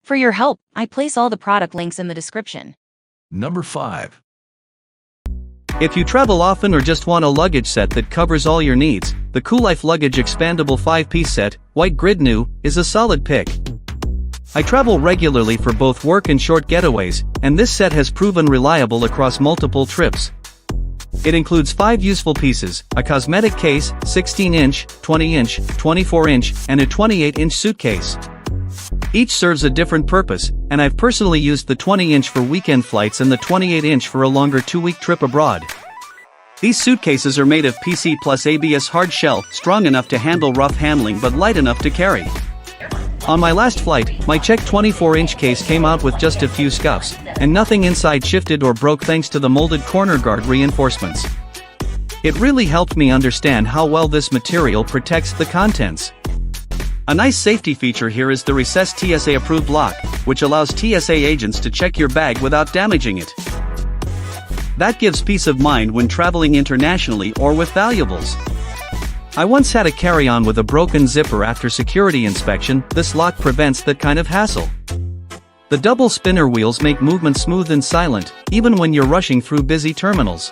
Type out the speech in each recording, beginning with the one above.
For your help, I place all the product links in the description. Number 5. If you travel often or just want a luggage set that covers all your needs, the Coolife Luggage Expandable 5-piece set, white grid new, is a solid pick. I travel regularly for both work and short getaways, and this set has proven reliable across multiple trips. It includes 5 useful pieces, a cosmetic case, 16-inch, 20-inch, 24-inch, and a 28-inch suitcase. Each serves a different purpose, and I've personally used the 20-inch for weekend flights and the 28-inch for a longer 2-week trip abroad. These suitcases are made of PC plus ABS hard shell, strong enough to handle rough handling but light enough to carry. On my last flight, my check 24-inch case came out with just a few scuffs, and nothing inside shifted or broke thanks to the molded corner guard reinforcements. It really helped me understand how well this material protects the contents. A nice safety feature here is the recessed TSA-approved lock, which allows TSA agents to check your bag without damaging it. That gives peace of mind when traveling internationally or with valuables. I once had a carry-on with a broken zipper after security inspection. This lock prevents that kind of hassle. The double spinner wheels make movement smooth and silent, even when you're rushing through busy terminals.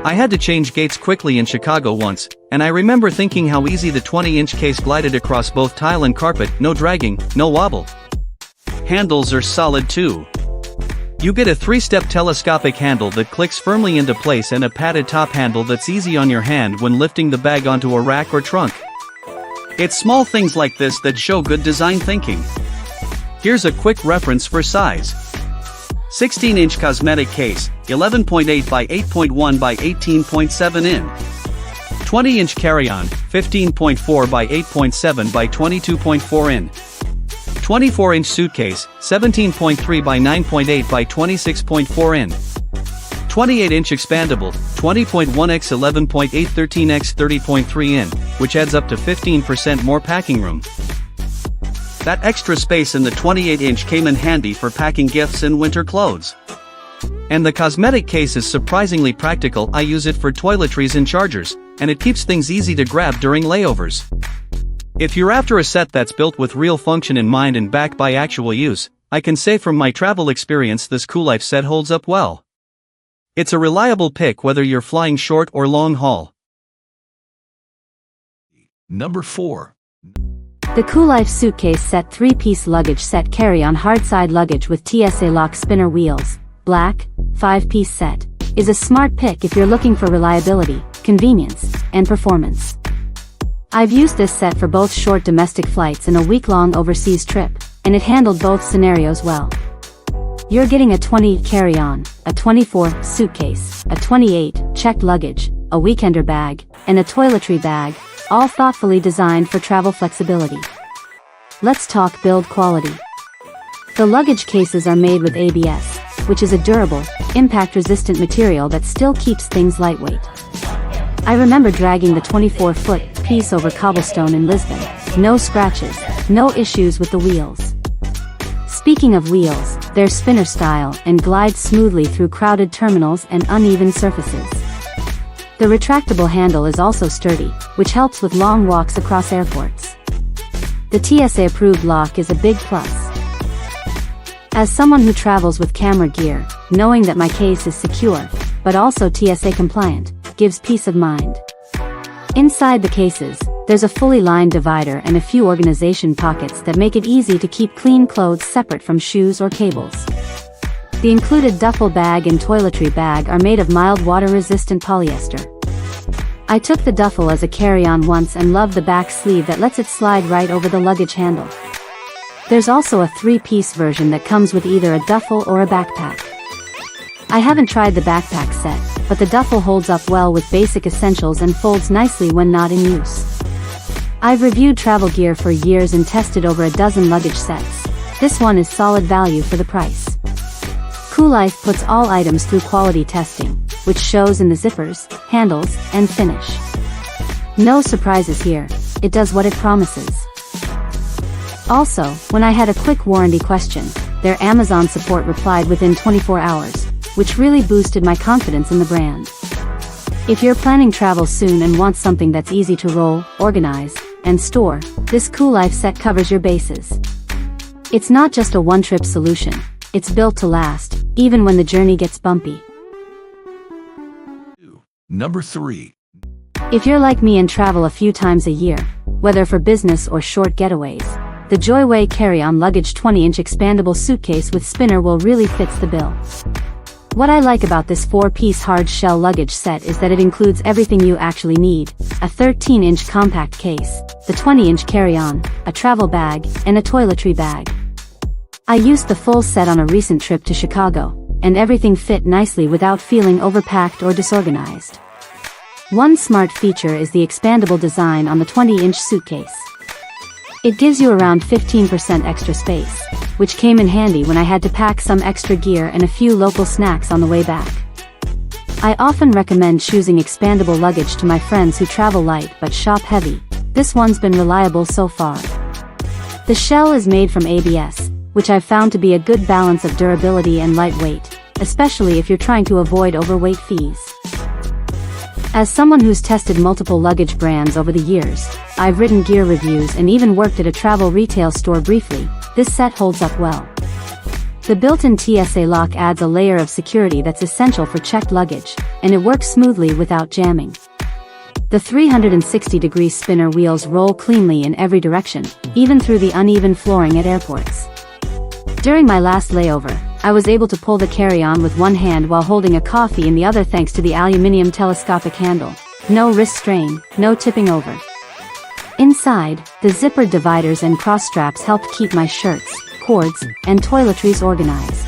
I had to change gates quickly in Chicago once, and I remember thinking how easy the 20-inch case glided across both tile and carpet, no dragging, no wobble. Handles are solid too. You get a 3-step telescopic handle that clicks firmly into place and a padded top handle that's easy on your hand when lifting the bag onto a rack or trunk. It's small things like this that show good design thinking. Here's a quick reference for size. 16-inch cosmetic case, 11.8 by 8.1 by 18.7 in. 20-inch carry-on, 15.4 by 8.7 by 22.4 in. 24-inch suitcase, 17.3 by 9.8 by 26.4 in. 28-inch expandable, 20.1x 11.8 13x 30.3 in, which adds up to 15% more packing room. That extra space in the 28-inch came in handy for packing gifts and winter clothes. And the cosmetic case is surprisingly practical. I use it for toiletries and chargers, and it keeps things easy to grab during layovers. If you're after a set that's built with real function in mind and backed by actual use, I can say from my travel experience this Coolife set holds up well. It's a reliable pick whether you're flying short or long haul. Number 4. The Coolife Suitcase Set 3-piece Luggage Set Carry-on Hardside Luggage with TSA Lock Spinner Wheels, Black, 5-piece set, is a smart pick if you're looking for reliability, convenience, and performance. I've used this set for both short domestic flights and a week-long overseas trip, and it handled both scenarios well. You're getting a 20 carry-on, a 24 suitcase, a 28 checked luggage, a weekender bag, and a toiletry bag, all thoughtfully designed for travel flexibility. Let's talk build quality. The luggage cases are made with ABS, which is a durable, impact-resistant material that still keeps things lightweight. I remember dragging the 24-foot piece over cobblestone in Lisbon. No scratches, no issues with the wheels. Speaking of wheels, they're spinner style and glide smoothly through crowded terminals and uneven surfaces. The retractable handle is also sturdy, which helps with long walks across airports. The TSA-approved lock is a big plus. As someone who travels with camera gear, knowing that my case is secure, but also TSA compliant, gives peace of mind. Inside the cases, there's a fully lined divider and a few organization pockets that make it easy to keep clean clothes separate from shoes or cables. The included duffel bag and toiletry bag are made of mild water-resistant polyester. I took the duffel as a carry-on once and love the back sleeve that lets it slide right over the luggage handle. There's also a 3-piece version that comes with either a duffel or a backpack. I haven't tried the backpack set, but the duffel holds up well with basic essentials and folds nicely when not in use. I've reviewed travel gear for years and tested over a dozen luggage sets. This one is solid value for the price. Coolife puts all items through quality testing, which shows in the zippers, handles, and finish. No surprises here, it does what it promises. Also, when I had a quick warranty question, their Amazon support replied within 24 hours, which really boosted my confidence in the brand. If you're planning travel soon and want something that's easy to roll, organize, and store, this Cool Life set covers your bases. It's not just a one-trip solution, it's built to last, even when the journey gets bumpy. Number 3. If you're like me and travel a few times a year, whether for business or short getaways, the Joyway carry-on luggage 20-inch expandable suitcase with spinner will really fits the bill. What I like about this 4-piece hard shell luggage set is that it includes everything you actually need: a 13-inch compact case, the 20-inch carry-on, a travel bag, and a toiletry bag. I used the full set on a recent trip to Chicago, and everything fit nicely without feeling overpacked or disorganized. One smart feature is the expandable design on the 20-inch suitcase. It gives you around 15% extra space, which came in handy when I had to pack some extra gear and a few local snacks on the way back. I often recommend choosing expandable luggage to my friends who travel light but shop heavy. This one's been reliable so far. The shell is made from ABS, which I've found to be a good balance of durability and lightweight, especially if you're trying to avoid overweight fees. As someone who's tested multiple luggage brands over the years, I've written gear reviews and even worked at a travel retail store briefly, this set holds up well. The built-in TSA lock adds a layer of security that's essential for checked luggage, and it works smoothly without jamming. The 360-degree spinner wheels roll cleanly in every direction, even through the uneven flooring at airports. During my last layover, I was able to pull the carry-on with one hand while holding a coffee in the other thanks to the aluminum telescopic handle. No wrist strain, no tipping over. Inside, the zippered dividers and cross straps helped keep my shirts, cords, and toiletries organized.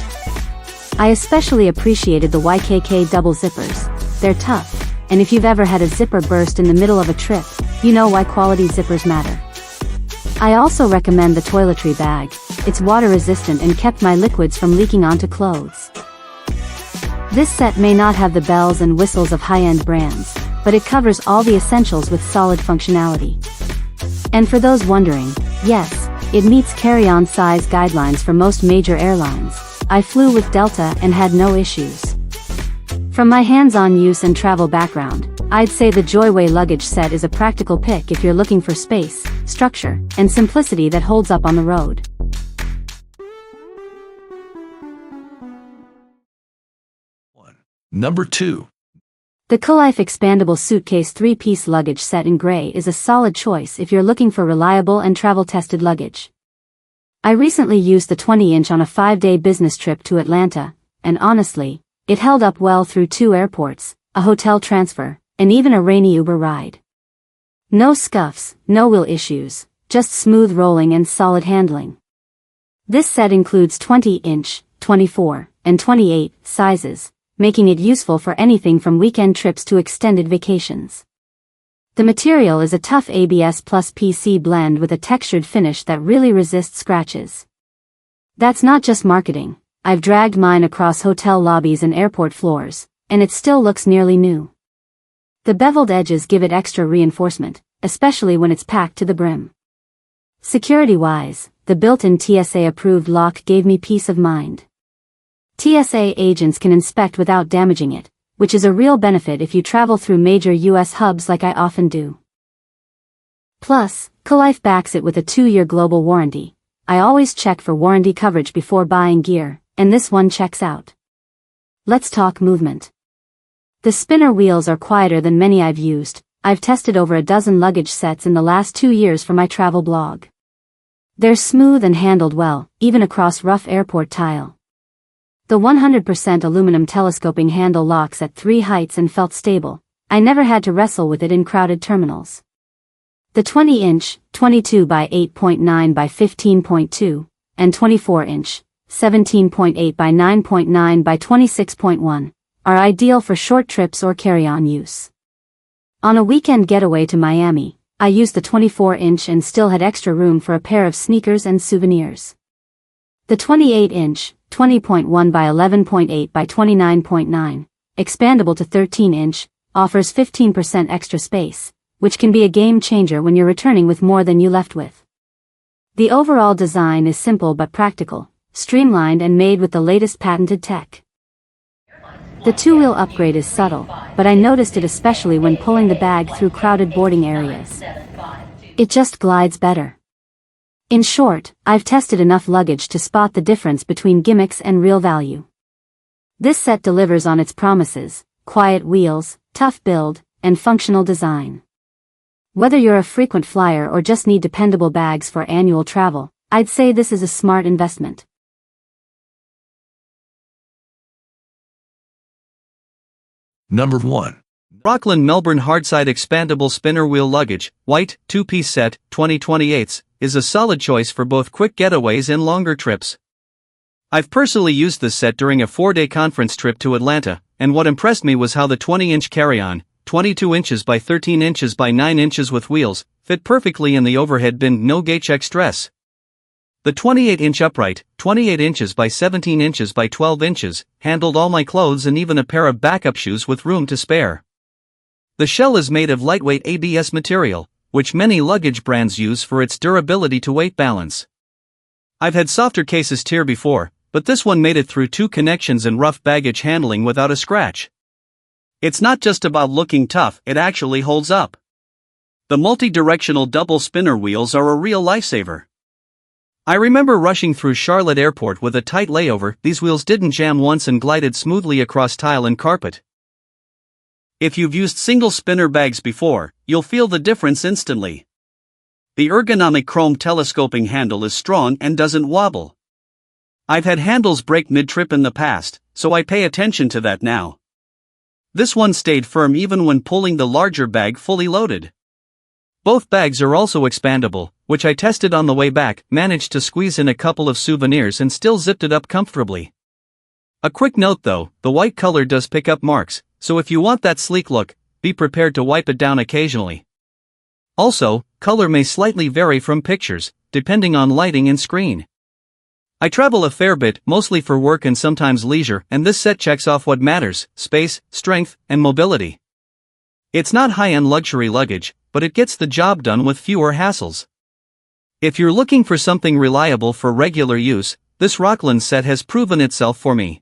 I especially appreciated the YKK double zippers. They're tough, and if you've ever had a zipper burst in the middle of a trip, you know why quality zippers matter. I also recommend the toiletry bag. It's water resistant and kept my liquids from leaking onto clothes. This set may not have the bells and whistles of high-end brands, but it covers all the essentials with solid functionality. And for those wondering, yes, it meets carry-on size guidelines for most major airlines. I flew with Delta and had no issues. From my hands-on use and travel background, I'd say the Joyway luggage set is a practical pick if you're looking for space, structure, and simplicity that holds up on the road. Number 2. The Cool Life expandable suitcase 3-piece luggage set in gray is a solid choice if you're looking for reliable and travel-tested luggage. I recently used the 20-inch on a 5-day business trip to Atlanta, and honestly, it held up well through 2 airports, a hotel transfer, and even a rainy Uber ride. No scuffs, no wheel issues, just smooth rolling and solid handling. This set includes 20-inch, 24, and 28 sizes, making it useful for anything from weekend trips to extended vacations. The material is a tough ABS plus PC blend with a textured finish that really resists scratches. That's not just marketing. I've dragged mine across hotel lobbies and airport floors, and it still looks nearly new. The beveled edges give it extra reinforcement, especially when it's packed to the brim. Security-wise, the built-in TSA-approved lock gave me peace of mind. TSA agents can inspect without damaging it, which is a real benefit if you travel through major US hubs like I often do. Plus, Cool Life backs it with a 2-year global warranty. I always check for warranty coverage before buying gear, and this one checks out. Let's talk movement. The spinner wheels are quieter than many I've used. I've tested over a dozen luggage sets in the last 2 years for my travel blog. They're smooth and handled well, even across rough airport tile. The 100% aluminum telescoping handle locks at 3 heights and felt stable. I never had to wrestle with it in crowded terminals. The 20-inch, 22 by 8.9 by 15.2, and 24-inch, 17.8 by 9.9 by 26.1, are ideal for short trips or carry-on use. On a weekend getaway to Miami, I used the 24-inch and still had extra room for a pair of sneakers and souvenirs. The 28-inch, 20.1 by 11.8 by 29.9, expandable to 13-inch, offers 15% extra space, which can be a game changer when you're returning with more than you left with. The overall design is simple but practical, streamlined and made with the latest patented tech. The two-wheel upgrade is subtle, but I noticed it especially when pulling the bag through crowded boarding areas. It just glides better. In short, I've tested enough luggage to spot the difference between gimmicks and real value. This set delivers on its promises: quiet wheels, tough build, and functional design. Whether you're a frequent flyer or just need dependable bags for annual travel, I'd say this is a smart investment. Number 1. Rockland Melbourne Hardside Expandable Spinner Wheel Luggage, White, 2-piece set, 2028, is a solid choice for both quick getaways and longer trips. I've personally used this set during a 4-day conference trip to Atlanta, and what impressed me was how the 20-inch carry-on, 22 inches by 13 inches by 9 inches with wheels, fit perfectly in the overhead bin, no gate check stress. The 28-inch upright, 28 inches by 17 inches by 12 inches, handled all my clothes and even a pair of backup shoes with room to spare. The shell is made of lightweight ABS material, which many luggage brands use for its durability to weight balance. I've had softer cases tear before, but this one made it through 2 connections and rough baggage handling without a scratch. It's not just about looking tough, it actually holds up. The multi-directional double spinner wheels are a real lifesaver. I remember rushing through Charlotte Airport with a tight layover. These wheels didn't jam once and glided smoothly across tile and carpet. If you've used single spinner bags before, you'll feel the difference instantly. The ergonomic chrome telescoping handle is strong and doesn't wobble. I've had handles break mid-trip in the past, so I pay attention to that now. This one stayed firm even when pulling the larger bag fully loaded. Both bags are also expandable, which I tested on the way back, managed to squeeze in a couple of souvenirs and still zipped it up comfortably. A quick note though, the white color does pick up marks, so if you want that sleek look, be prepared to wipe it down occasionally. Also, color may slightly vary from pictures, depending on lighting and screen. I travel a fair bit, mostly for work and sometimes leisure, and this set checks off what matters: space, strength, and mobility. It's not high-end luxury luggage, but it gets the job done with fewer hassles. If you're looking for something reliable for regular use, this Rockland set has proven itself for me.